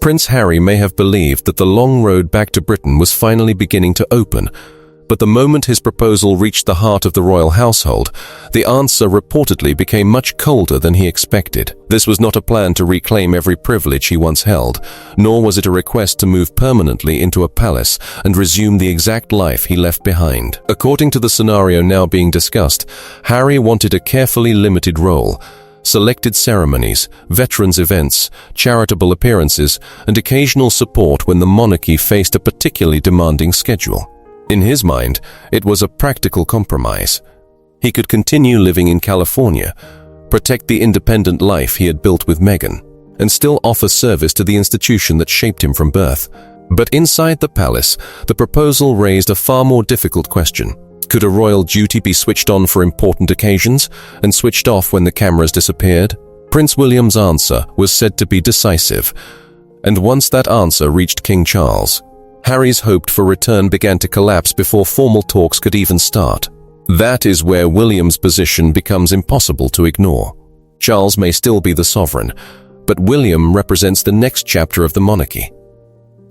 Prince Harry may have believed that the long road back to Britain was finally beginning to open, but the moment his proposal reached the heart of the royal household, the answer reportedly became much colder than he expected. This was not a plan to reclaim every privilege he once held, nor was it a request to move permanently into a palace and resume the exact life he left behind. According to the scenario now being discussed, Harry wanted a carefully limited role, selected ceremonies, veterans' events, charitable appearances, and occasional support when the monarchy faced a particularly demanding schedule. In his mind, it was a practical compromise. He could continue living in California, protect the independent life he had built with Meghan, and still offer service to the institution that shaped him from birth. But inside the palace, the proposal raised a far more difficult question. Could a royal duty be switched on for important occasions and switched off when the cameras disappeared? Prince William's answer was said to be decisive, and once that answer reached King Charles, Harry's hoped for return began to collapse before formal talks could even start. That is where William's position becomes impossible to ignore. Charles may still be the sovereign, but William represents the next chapter of the monarchy.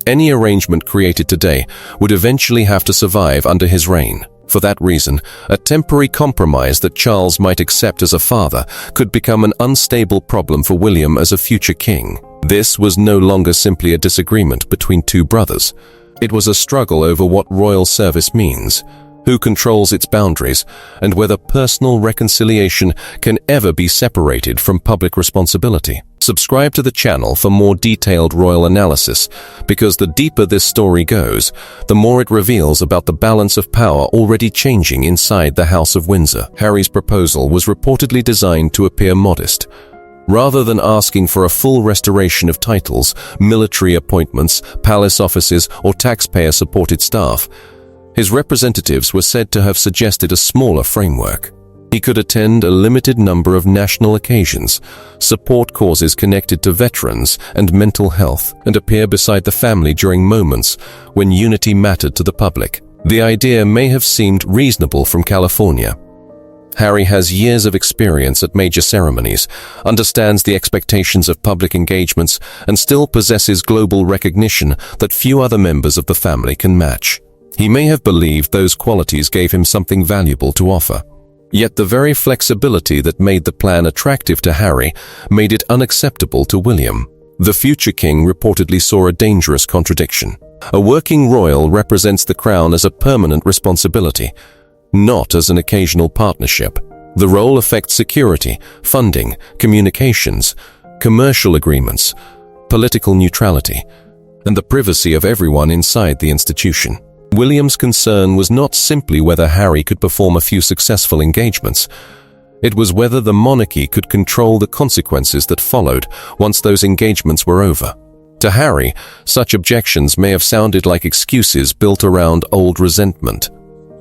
Any arrangement created today would eventually have to survive under his reign. For that reason, a temporary compromise that Charles might accept as a father could become an unstable problem for William as a future king. This was no longer simply a disagreement between two brothers. It was a struggle over what royal service means, who controls its boundaries, and whether personal reconciliation can ever be separated from public responsibility. Subscribe to the channel for more detailed royal analysis, because the deeper this story goes, the more it reveals about the balance of power already changing inside the House of Windsor. Harry's proposal was reportedly designed to appear modest. Rather than asking for a full restoration of titles, military appointments, palace offices, or taxpayer-supported staff, his representatives were said to have suggested a smaller framework. He could attend a limited number of national occasions, support causes connected to veterans and mental health, and appear beside the family during moments when unity mattered to the public. The idea may have seemed reasonable from California. Harry has years of experience at major ceremonies, understands the expectations of public engagements, and still possesses global recognition that few other members of the family can match. He may have believed those qualities gave him something valuable to offer. Yet the very flexibility that made the plan attractive to Harry made it unacceptable to William. The future king reportedly saw a dangerous contradiction. A working royal represents the crown as a permanent responsibility, not as an occasional partnership. The role affects security, funding, communications, commercial agreements, political neutrality, and the privacy of everyone inside the institution. William's concern was not simply whether Harry could perform a few successful engagements. It was whether the monarchy could control the consequences that followed once those engagements were over. To Harry, such objections may have sounded like excuses built around old resentment.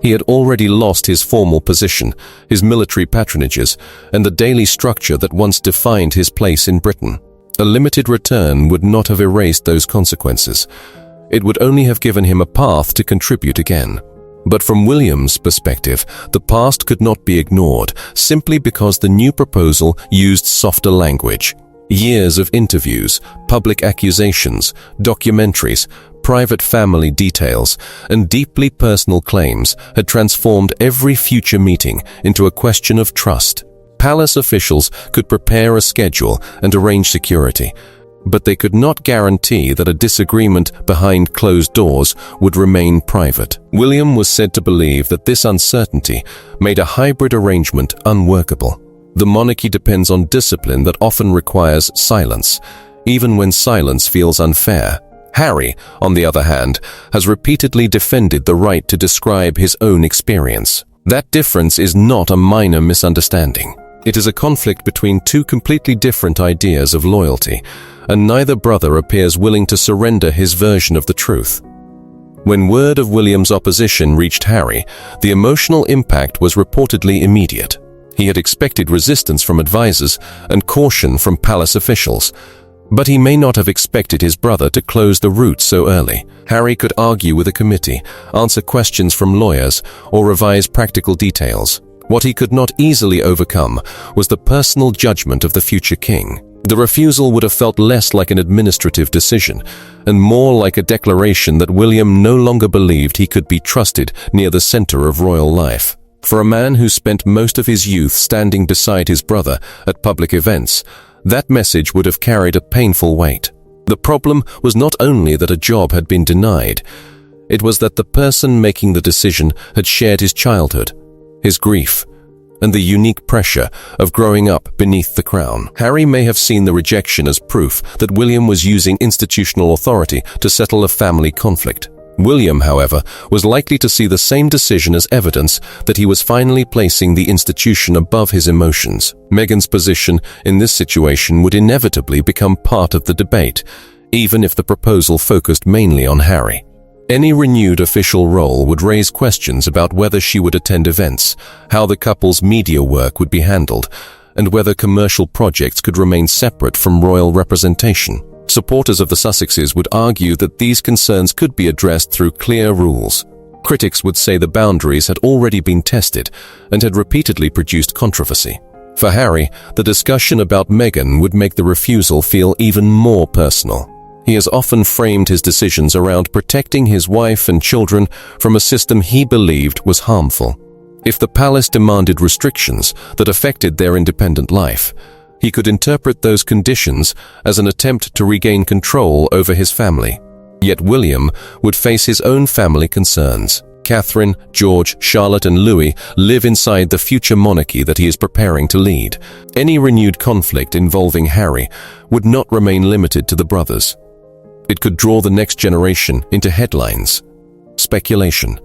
He had already lost his formal position, his military patronages, and the daily structure that once defined his place in Britain. A limited return would not have erased those consequences. It would only have given him a path to contribute again. But from William's perspective, the past could not be ignored simply because the new proposal used softer language. Years of interviews, public accusations, documentaries, private family details, and deeply personal claims had transformed every future meeting into a question of trust. Palace officials could prepare a schedule and arrange security, but they could not guarantee that a disagreement behind closed doors would remain private. William was said to believe that this uncertainty made a hybrid arrangement unworkable. The monarchy depends on discipline that often requires silence, even when silence feels unfair. Harry, on the other hand, has repeatedly defended the right to describe his own experience. That difference is not a minor misunderstanding. It is a conflict between two completely different ideas of loyalty, and neither brother appears willing to surrender his version of the truth. When word of William's opposition reached Harry, the emotional impact was reportedly immediate. He had expected resistance from advisors and caution from palace officials, but he may not have expected his brother to close the route so early. Harry could argue with a committee, answer questions from lawyers, or revise practical details. What he could not easily overcome was the personal judgment of the future king. The refusal would have felt less like an administrative decision and more like a declaration that William no longer believed he could be trusted near the center of royal life. For a man who spent most of his youth standing beside his brother at public events, that message would have carried a painful weight. The problem was not only that a job had been denied, it was that the person making the decision had shared his childhood, his grief, and the unique pressure of growing up beneath the crown. Harry may have seen the rejection as proof that William was using institutional authority to settle a family conflict. William, however, was likely to see the same decision as evidence that he was finally placing the institution above his emotions. Meghan's position in this situation would inevitably become part of the debate, even if the proposal focused mainly on Harry. Any renewed official role would raise questions about whether she would attend events, how the couple's media work would be handled, and whether commercial projects could remain separate from royal representation. Supporters of the Sussexes would argue that these concerns could be addressed through clear rules. Critics would say the boundaries had already been tested and had repeatedly produced controversy. For Harry, the discussion about Meghan would make the refusal feel even more personal. He has often framed his decisions around protecting his wife and children from a system he believed was harmful. If the palace demanded restrictions that affected their independent life, he could interpret those conditions as an attempt to regain control over his family. Yet William would face his own family concerns. Catherine, George, Charlotte, and Louis live inside the future monarchy that he is preparing to lead. Any renewed conflict involving Harry would not remain limited to the brothers. It could draw the next generation into headlines, speculation,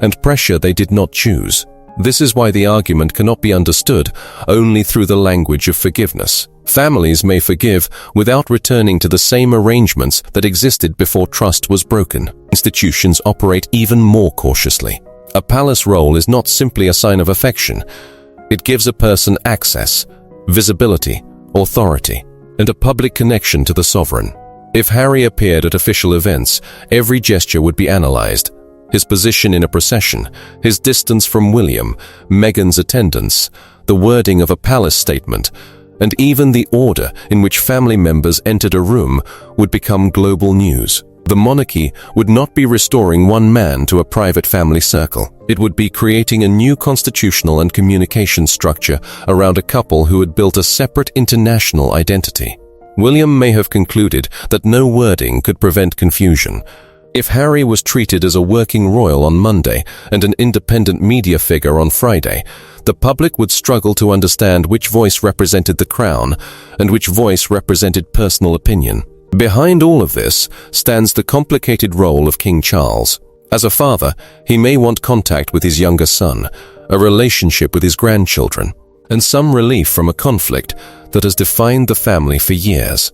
and pressure they did not choose. This is why the argument cannot be understood only through the language of forgiveness. Families may forgive without returning to the same arrangements that existed before trust was broken. Institutions operate even more cautiously. A palace role is not simply a sign of affection. It gives a person access, visibility, authority, and a public connection to the sovereign. If Harry appeared at official events, every gesture would be analyzed. His position in a procession, his distance from William, Meghan's attendance, the wording of a palace statement, and even the order in which family members entered a room would become global news. The monarchy would not be restoring one man to a private family circle. It would be creating a new constitutional and communication structure around a couple who had built a separate international identity. William may have concluded that no wording could prevent confusion. If Harry was treated as a working royal on Monday and an independent media figure on Friday, the public would struggle to understand which voice represented the crown and which voice represented personal opinion. Behind all of this stands the complicated role of King Charles. As a father, he may want contact with his younger son, a relationship with his grandchildren, and some relief from a conflict that has defined the family for years.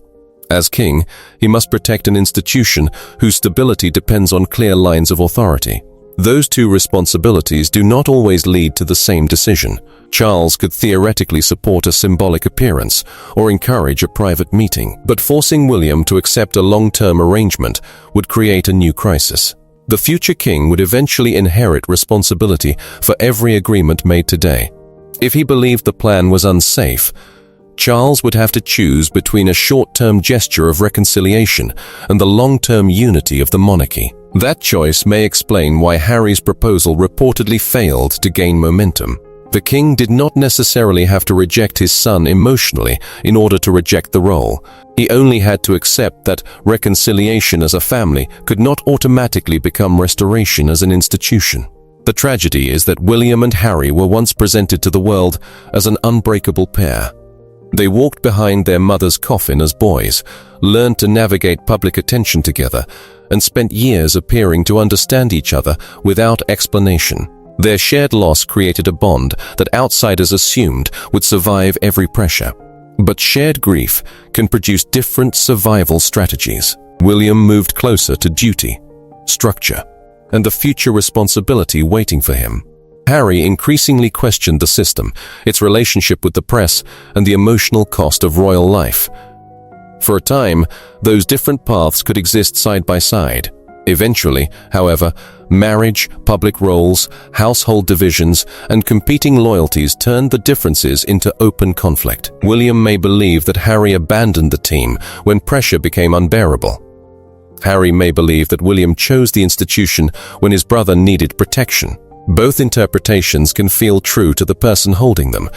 As king, he must protect an institution whose stability depends on clear lines of authority. Those two responsibilities do not always lead to the same decision. Charles could theoretically support a symbolic appearance or encourage a private meeting, but forcing William to accept a long-term arrangement would create a new crisis. The future king would eventually inherit responsibility for every agreement made today. If he believed the plan was unsafe, Charles would have to choose between a short-term gesture of reconciliation and the long-term unity of the monarchy. That choice may explain why Harry's proposal reportedly failed to gain momentum. The king did not necessarily have to reject his son emotionally in order to reject the role. He only had to accept that reconciliation as a family could not automatically become restoration as an institution. The tragedy is that William and Harry were once presented to the world as an unbreakable pair. They walked behind their mother's coffin as boys, learned to navigate public attention together, and spent years appearing to understand each other without explanation. Their shared loss created a bond that outsiders assumed would survive every pressure. But shared grief can produce different survival strategies. William moved closer to duty, structure, and the future responsibility waiting for him. Harry increasingly questioned the system, its relationship with the press, and the emotional cost of royal life. For a time, those different paths could exist side by side. Eventually, however, marriage, public roles, household divisions, and competing loyalties turned the differences into open conflict. William may believe that Harry abandoned the team when pressure became unbearable. Harry may believe that William chose the institution when his brother needed protection. Both interpretations can feel true to the person holding them,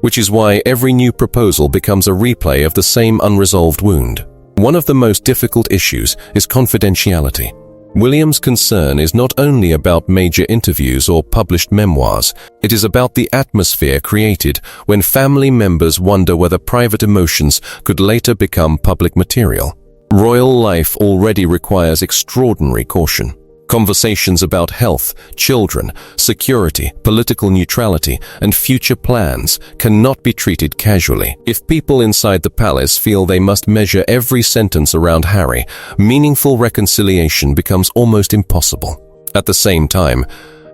which is why every new proposal becomes a replay of the same unresolved wound. One of the most difficult issues is confidentiality. William's concern is not only about major interviews or published memoirs, it is about the atmosphere created when family members wonder whether private emotions could later become public material. Royal life already requires extraordinary caution. Conversations about health, children, security, political neutrality, and future plans cannot be treated casually. If people inside the palace feel they must measure every sentence around Harry, meaningful reconciliation becomes almost impossible. At the same time,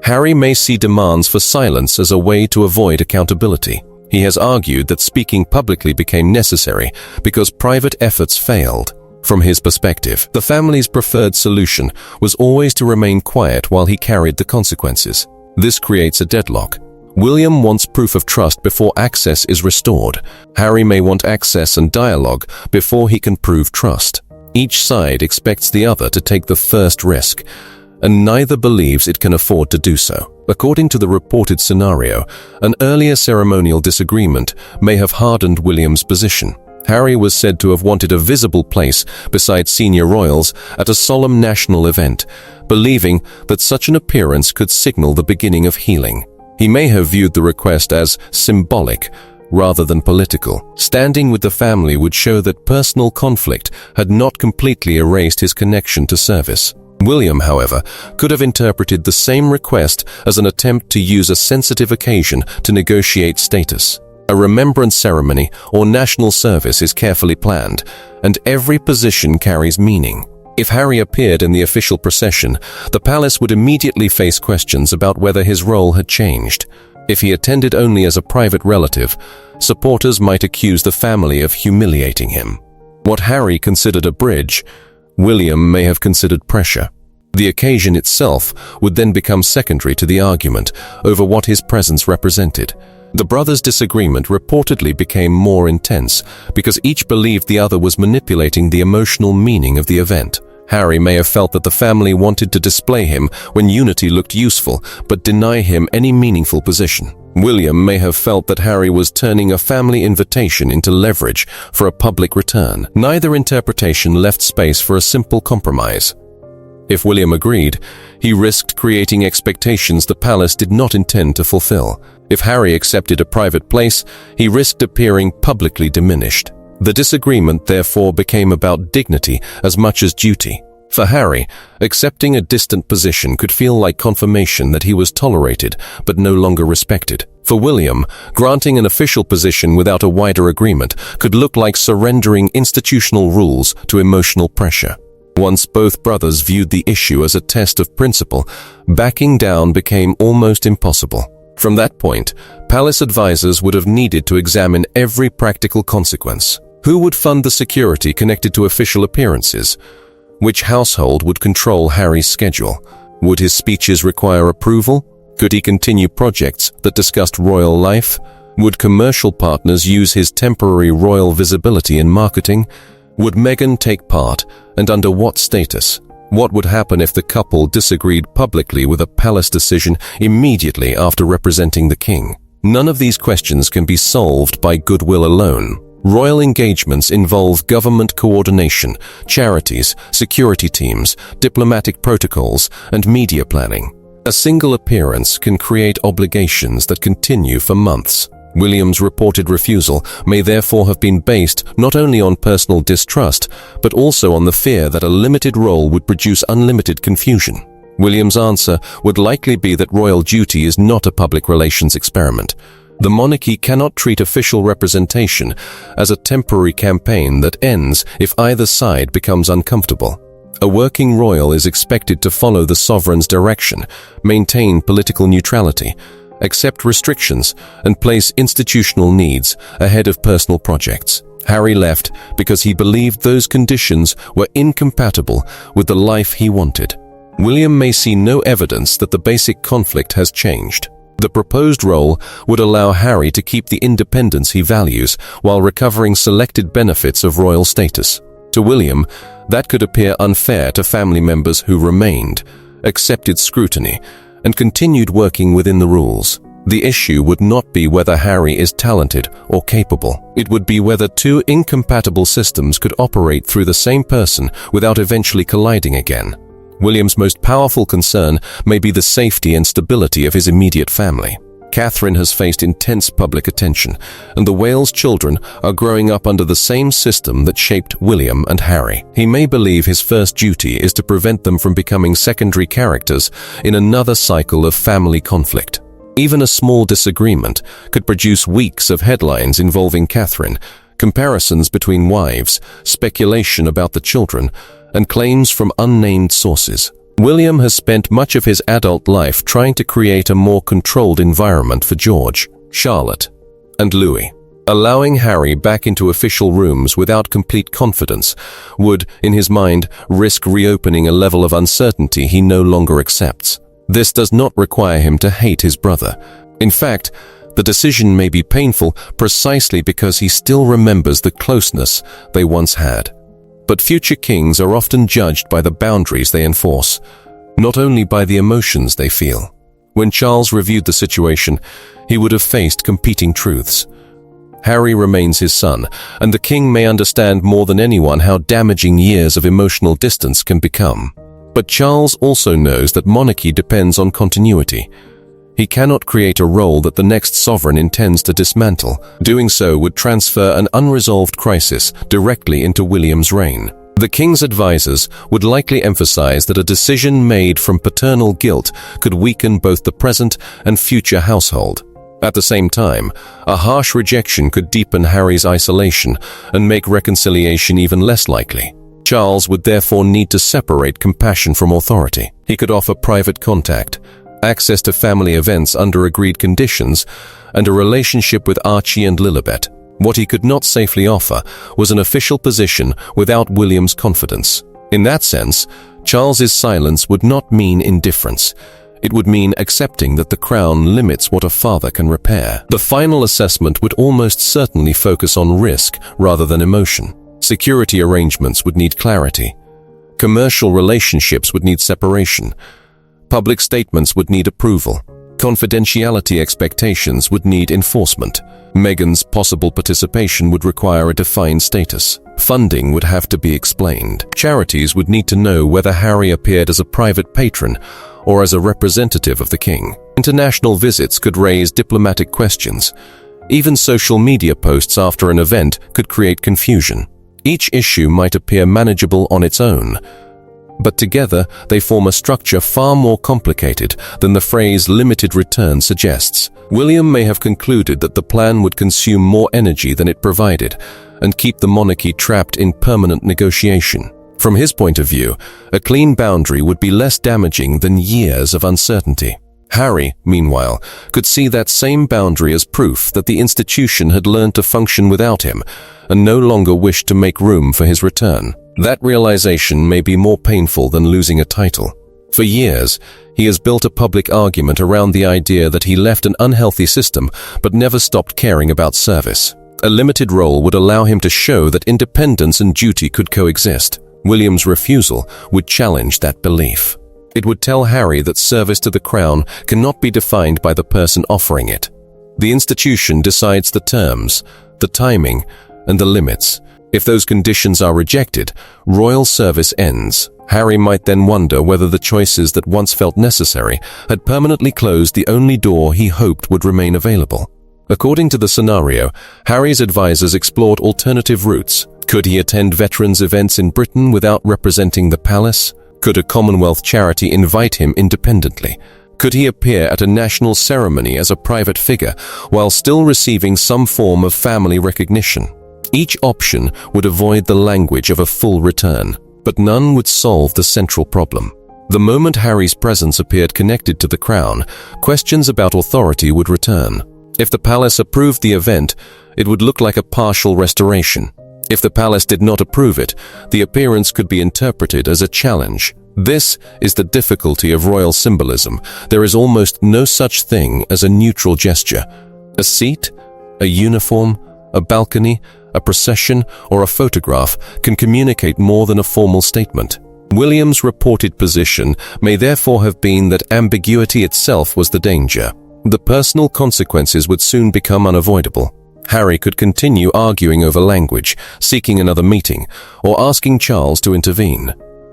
Harry may see demands for silence as a way to avoid accountability. He has argued that speaking publicly became necessary because private efforts failed. From his perspective, the family's preferred solution was always to remain quiet while he carried the consequences. This creates a deadlock. William wants proof of trust before access is restored. Harry may want access and dialogue before he can prove trust. Each side expects the other to take the first risk, and neither believes it can afford to do so. According to the reported scenario, an earlier ceremonial disagreement may have hardened William's position. Harry was said to have wanted a visible place beside senior royals at a solemn national event, believing that such an appearance could signal the beginning of healing. He may have viewed the request as symbolic rather than political. Standing with the family would show that personal conflict had not completely erased his connection to service. William, however, could have interpreted the same request as an attempt to use a sensitive occasion to negotiate status. A remembrance ceremony or national service is carefully planned, and every position carries meaning. If Harry appeared in the official procession, the palace would immediately face questions about whether his role had changed. If he attended only as a private relative, supporters might accuse the family of humiliating him. What Harry considered a bridge, William may have considered pressure. The occasion itself would then become secondary to the argument over what his presence represented. The brothers' disagreement reportedly became more intense because each believed the other was manipulating the emotional meaning of the event. Harry may have felt that the family wanted to display him when unity looked useful, but deny him any meaningful position. William may have felt that Harry was turning a family invitation into leverage for a public return. Neither interpretation left space for a simple compromise. If William agreed, he risked creating expectations the palace did not intend to fulfill. If Harry accepted a private place, he risked appearing publicly diminished. The disagreement therefore became about dignity as much as duty. For Harry, accepting a distant position could feel like confirmation that he was tolerated but no longer respected. For William, granting an official position without a wider agreement could look like surrendering institutional rules to emotional pressure. Once both brothers viewed the issue as a test of principle, backing down became almost impossible. From that point, palace advisors would have needed to examine every practical consequence. Who would fund the security connected to official appearances? Which household would control Harry's schedule? Would his speeches require approval? Could he continue projects that discussed royal life? Would commercial partners use his temporary royal visibility in marketing? Would Meghan take part, and under what status? What would happen if the couple disagreed publicly with a palace decision immediately after representing the king? None of these questions can be solved by goodwill alone. Royal engagements involve government coordination, charities, security teams, diplomatic protocols, and media planning. A single appearance can create obligations that continue for months. William's reported refusal may therefore have been based not only on personal distrust, but also on the fear that a limited role would produce unlimited confusion. William's answer would likely be that royal duty is not a public relations experiment. The monarchy cannot treat official representation as a temporary campaign that ends if either side becomes uncomfortable. A working royal is expected to follow the sovereign's direction, maintain political neutrality, accept restrictions, and place institutional needs ahead of personal projects. Harry left because he believed those conditions were incompatible with the life he wanted. William may see no evidence that the basic conflict has changed. The proposed role would allow Harry to keep the independence he values while recovering selected benefits of royal status. To William, that could appear unfair to family members who remained, accepted scrutiny, and continued working within the rules. The issue would not be whether Harry is talented or capable. It would be whether two incompatible systems could operate through the same person without eventually colliding again. William's most powerful concern may be the safety and stability of his immediate family. Catherine has faced intense public attention, and the Wales children are growing up under the same system that shaped William and Harry. He may believe his first duty is to prevent them from becoming secondary characters in another cycle of family conflict. Even a small disagreement could produce weeks of headlines involving Catherine, comparisons between wives, speculation about the children, and claims from unnamed sources. William has spent much of his adult life trying to create a more controlled environment for George, Charlotte, and Louis. Allowing Harry back into official rooms without complete confidence would, in his mind, risk reopening a level of uncertainty he no longer accepts. This does not require him to hate his brother. In fact, the decision may be painful precisely because he still remembers the closeness they once had. But future kings are often judged by the boundaries they enforce, not only by the emotions they feel. When Charles reviewed the situation, he would have faced competing truths. Harry remains his son, and the king may understand more than anyone how damaging years of emotional distance can become. But Charles also knows that monarchy depends on continuity. He cannot create a role that the next sovereign intends to dismantle. Doing so would transfer an unresolved crisis directly into William's reign. The king's advisors would likely emphasize that a decision made from paternal guilt could weaken both the present and future household. At the same time, a harsh rejection could deepen Harry's isolation and make reconciliation even less likely. Charles would therefore need to separate compassion from authority. He could offer private contact, access to family events under agreed conditions, and a relationship with Archie and Lilibet. What he could not safely offer was an official position without William's confidence. In that sense, Charles's silence would not mean indifference. It would mean accepting that the crown limits what a father can repair. The final assessment would almost certainly focus on risk rather than emotion. Security arrangements would need clarity. Commercial relationships would need separation. Public statements would need approval. Confidentiality expectations would need enforcement. Meghan's possible participation would require a defined status. Funding would have to be explained. Charities would need to know whether Harry appeared as a private patron or as a representative of the king. International visits could raise diplomatic questions. Even social media posts after an event could create confusion. Each issue might appear manageable on its own, but together they form a structure far more complicated than the phrase limited return suggests. William may have concluded that the plan would consume more energy than it provided and keep the monarchy trapped in permanent negotiation. From his point of view, a clean boundary would be less damaging than years of uncertainty. Harry, meanwhile, could see that same boundary as proof that the institution had learned to function without him and no longer wished to make room for his return. That realization may be more painful than losing a title. For years, he has built a public argument around the idea that he left an unhealthy system but never stopped caring about service. A limited role would allow him to show that independence and duty could coexist. William's refusal would challenge that belief. It would tell Harry that service to the crown cannot be defined by the person offering it. The institution decides the terms, the timing, and the limits. If those conditions are rejected, royal service ends. Harry might then wonder whether the choices that once felt necessary had permanently closed the only door he hoped would remain available. According to the scenario, Harry's advisors explored alternative routes. Could he attend veterans' events in Britain without representing the palace? Could a Commonwealth charity invite him independently? Could he appear at a national ceremony as a private figure while still receiving some form of family recognition? Each option would avoid the language of a full return, but none would solve the central problem. The moment Harry's presence appeared connected to the crown, questions about authority would return. If the palace approved the event, it would look like a partial restoration. If the palace did not approve it, the appearance could be interpreted as a challenge. This is the difficulty of royal symbolism. There is almost no such thing as a neutral gesture. A seat, a uniform, a balcony, a procession, or a photograph can communicate more than a formal statement. William's reported position may therefore have been that ambiguity itself was the danger. The personal consequences would soon become unavoidable. Harry could continue arguing over language, seeking another meeting, or asking Charles to intervene.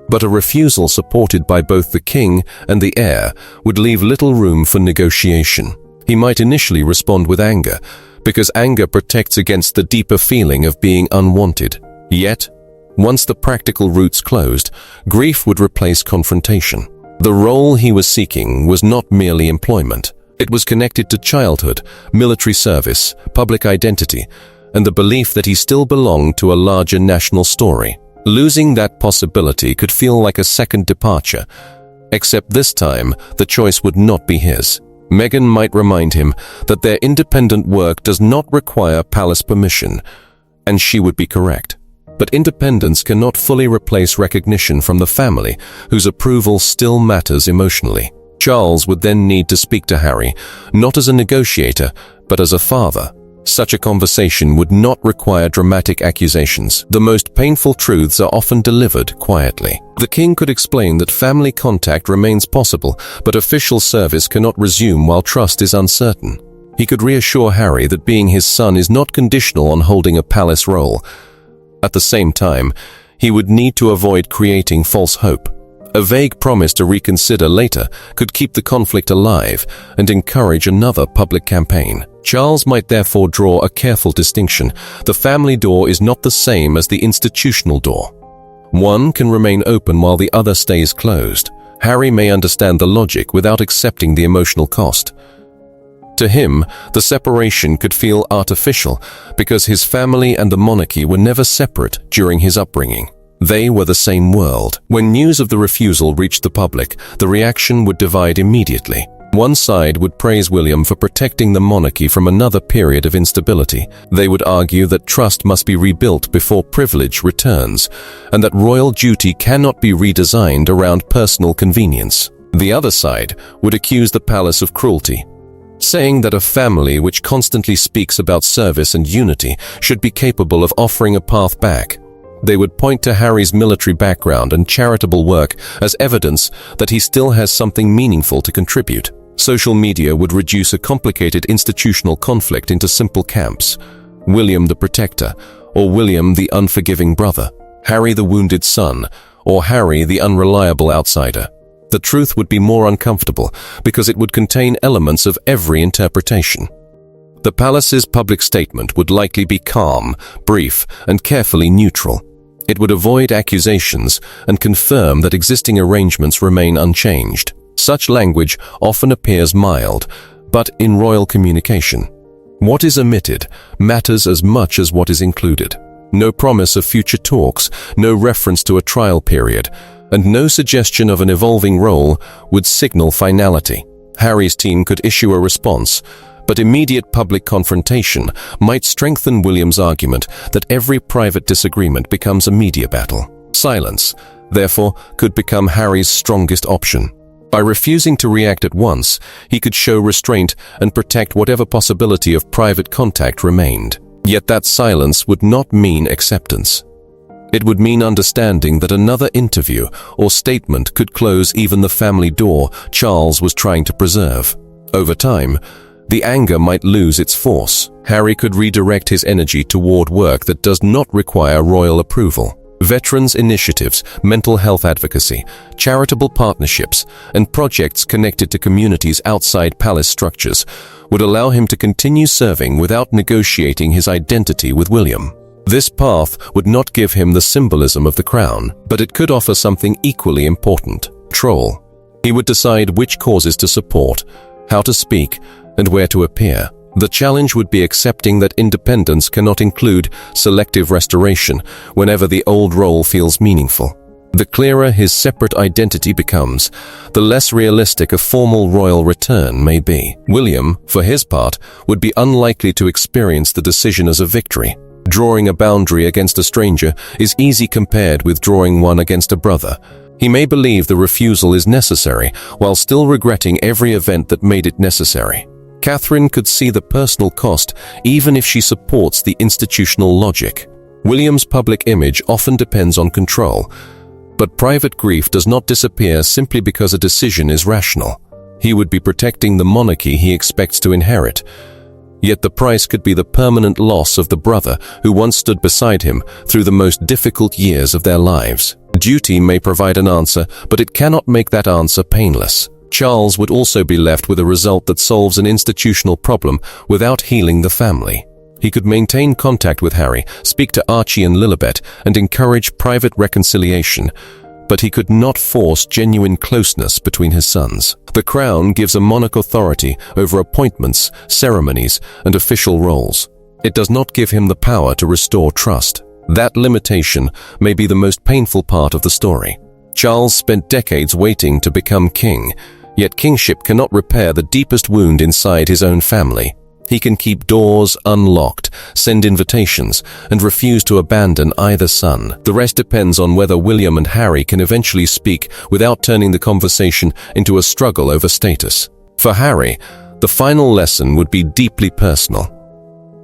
But a refusal supported by both the king and the heir would leave little room for negotiation. He might initially respond with anger, because anger protects against the deeper feeling of being unwanted. Yet, once the practical routes closed, grief would replace confrontation. The role he was seeking was not merely employment. It was connected to childhood, military service, public identity, and the belief that he still belonged to a larger national story. Losing that possibility could feel like a second departure, except this time the choice would not be his. Meghan might remind him that their independent work does not require palace permission, and she would be correct. But independence cannot fully replace recognition from the family, whose approval still matters emotionally. Charles would then need to speak to Harry, not as a negotiator, but as a father. Such a conversation would not require dramatic accusations. The most painful truths are often delivered quietly. The king could explain that family contact remains possible, but official service cannot resume while trust is uncertain. He could reassure Harry that being his son is not conditional on holding a palace role. At the same time, he would need to avoid creating false hope. A vague promise to reconsider later could keep the conflict alive and encourage another public campaign. Charles might therefore draw a careful distinction. The family door is not the same as the institutional door. One can remain open while the other stays closed. Harry may understand the logic without accepting the emotional cost. To him, the separation could feel artificial because his family and the monarchy were never separate during his upbringing. They were the same world. When news of the refusal reached the public, the reaction would divide immediately. One side would praise William for protecting the monarchy from another period of instability. They would argue that trust must be rebuilt before privilege returns, and that royal duty cannot be redesigned around personal convenience. The other side would accuse the palace of cruelty, saying that a family which constantly speaks about service and unity should be capable of offering a path back. They would point to Harry's military background and charitable work as evidence that he still has something meaningful to contribute. Social media would reduce a complicated institutional conflict into simple camps: William the protector, or William the unforgiving brother, Harry the wounded son, or Harry the unreliable outsider. The truth would be more uncomfortable because it would contain elements of every interpretation. The palace's public statement would likely be calm, brief, and carefully neutral. It would avoid accusations and confirm that existing arrangements remain unchanged. Such language often appears mild, but in royal communication, what is omitted matters as much as what is included. No promise of future talks, no reference to a trial period, and no suggestion of an evolving role would signal finality. Harry's team could issue a response, but immediate public confrontation might strengthen William's argument that every private disagreement becomes a media battle. Silence, therefore, could become Harry's strongest option. By refusing to react at once, he could show restraint and protect whatever possibility of private contact remained. Yet that silence would not mean acceptance. It would mean understanding that another interview or statement could close even the family door Charles was trying to preserve. Over time, the anger might lose its force. Harry could redirect his energy toward work that does not require royal approval. Veterans initiatives, mental health advocacy, charitable partnerships, and projects connected to communities outside palace structures would allow him to continue serving without negotiating his identity with William. This path would not give him the symbolism of the crown, but it could offer something equally important: control. He would decide which causes to support, how to speak, and where to appear. The challenge would be accepting that independence cannot include selective restoration whenever the old role feels meaningful. The clearer his separate identity becomes, the less realistic a formal royal return may be. William, for his part, would be unlikely to experience the decision as a victory. Drawing a boundary against a stranger is easy compared with drawing one against a brother. He may believe the refusal is necessary while still regretting every event that made it necessary. Catherine could see the personal cost even if she supports the institutional logic. William's public image often depends on control, but private grief does not disappear simply because a decision is rational. He would be protecting the monarchy he expects to inherit. Yet the price could be the permanent loss of the brother who once stood beside him through the most difficult years of their lives. Duty may provide an answer, but it cannot make that answer painless. Charles would also be left with a result that solves an institutional problem without healing the family. He could maintain contact with Harry, speak to Archie and Lilibet, and encourage private reconciliation, but he could not force genuine closeness between his sons. The crown gives a monarch authority over appointments, ceremonies, and official roles. It does not give him the power to restore trust. That limitation may be the most painful part of the story. Charles spent decades waiting to become king, yet kingship cannot repair the deepest wound inside his own family. He can keep doors unlocked, send invitations, and refuse to abandon either son. The rest depends on whether William and Harry can eventually speak without turning the conversation into a struggle over status. For Harry, the final lesson would be deeply personal.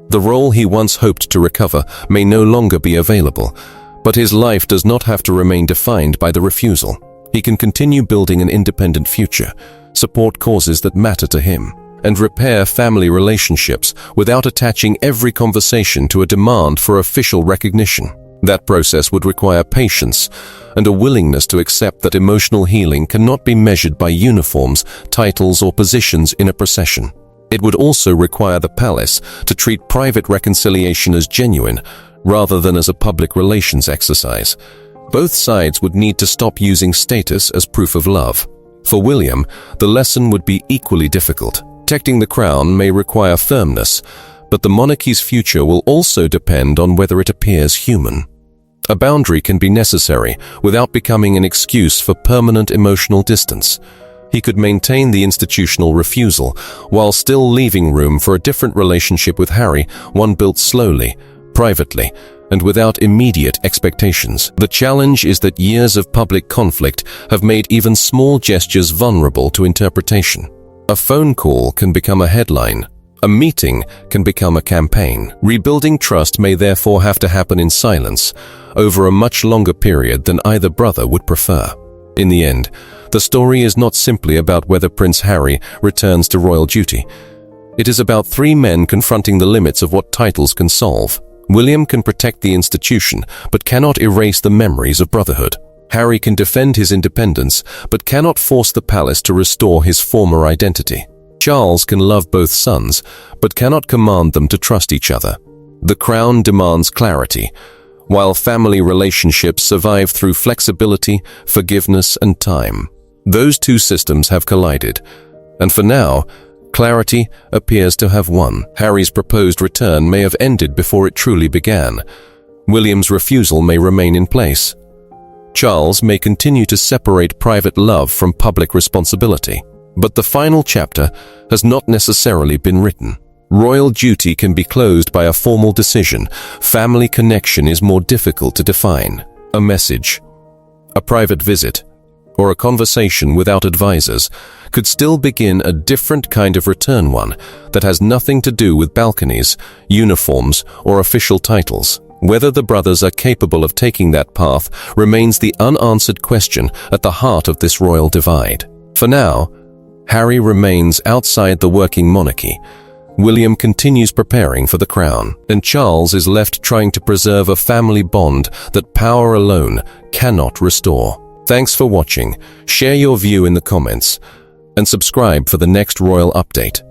The role he once hoped to recover may no longer be available, but his life does not have to remain defined by the refusal. He can continue building an independent future, support causes that matter to him, and repair family relationships without attaching every conversation to a demand for official recognition. That process would require patience and a willingness to accept that emotional healing cannot be measured by uniforms, titles, or positions in a procession. It would also require the palace to treat private reconciliation as genuine rather than as a public relations exercise. Both sides would need to stop using status as proof of love. For William, the lesson would be equally difficult. Protecting the crown may require firmness, but the monarchy's future will also depend on whether it appears human. A boundary can be necessary without becoming an excuse for permanent emotional distance. He could maintain the institutional refusal while still leaving room for a different relationship with Harry, one built slowly, privately, and without immediate expectations. The challenge is that years of public conflict have made even small gestures vulnerable to interpretation. A phone call can become a headline. A meeting can become a campaign. Rebuilding trust may therefore have to happen in silence over a much longer period than either brother would prefer. In the end, the story is not simply about whether Prince Harry returns to royal duty. It is about three men confronting the limits of what titles can solve. William can protect the institution, but cannot erase the memories of brotherhood. Harry can defend his independence, but cannot force the palace to restore his former identity. Charles can love both sons, but cannot command them to trust each other. The crown demands clarity, while family relationships survive through flexibility, forgiveness, and time. Those two systems have collided, and for now, clarity appears to have won. Harry's proposed return may have ended before it truly began. William's refusal may remain in place. Charles may continue to separate private love from public responsibility. But the final chapter has not necessarily been written. Royal duty can be closed by a formal decision. Family connection is more difficult to define. A message, a private visit, or a conversation without advisors could still begin a different kind of return, one that has nothing to do with balconies, uniforms, or official titles. Whether the brothers are capable of taking that path remains the unanswered question at the heart of this royal divide. For now, Harry remains outside the working monarchy. William continues preparing for the crown, and Charles is left trying to preserve a family bond that power alone cannot restore. Thanks for watching. Share your view in the comments, and subscribe for the next royal update.